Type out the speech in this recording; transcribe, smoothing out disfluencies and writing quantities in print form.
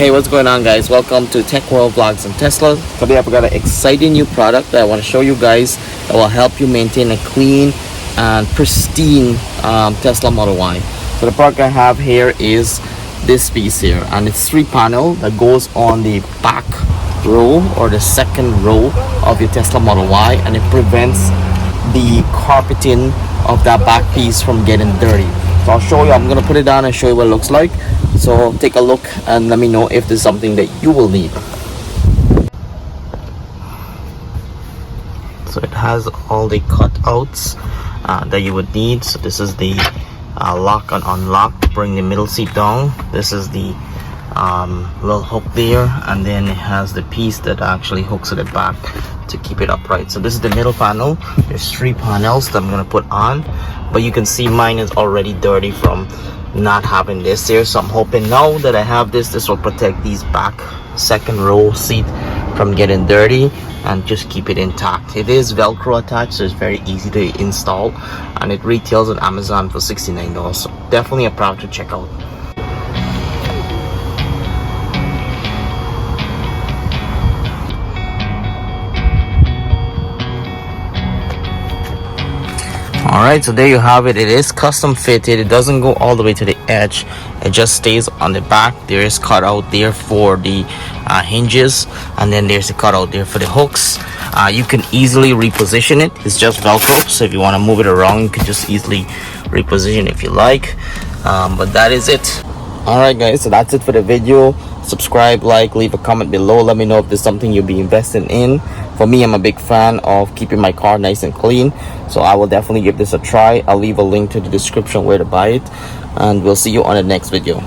Hey, what's going on, guys? Welcome to Tech World Vlogs and Tesla. Today I've got an exciting new product that I want to show you guys that will help you maintain a clean and pristine Tesla Model Y. So the product I have here is this piece here, and it's 3-panel that goes on the back row or the second row of your Tesla Model Y, and it prevents the carpeting of that back piece from getting dirty. So I'll show you. I'm gonna put it down and show you what it looks like. So take a look and let me know if there's something that you will need. So it has all the cutouts that you would need. So this is the lock and unlock to bring the middle seat down. This is the little hook there, and then it has the piece that actually hooks at the back to keep it upright. So this is the middle panel. There's 3 panels that I'm gonna put on, but you can see mine is already dirty from not having this here. So I'm hoping now that I have this will protect these back second row seat from getting dirty and just keep it intact. It is Velcro attached, so it's very easy to install, and it retails on Amazon for $69. So definitely a product to check out. Alright, so there you have it. It is custom fitted. It doesn't go all the way to the edge. It just stays on the back. There is cutout there for the hinges, and then there's a cutout there for the hooks. You can easily reposition it. It's just Velcro, so if you want to move it around, you can just easily reposition if you like. But that is it. Alright guys, so that's it for the video. Subscribe, like, leave a comment below. Let me know if there's something you'll be investing in. For me, I'm a big fan of keeping my car nice and clean, so I will definitely give this a try. I'll leave a link to the description where to buy it, and we'll see you on the next video.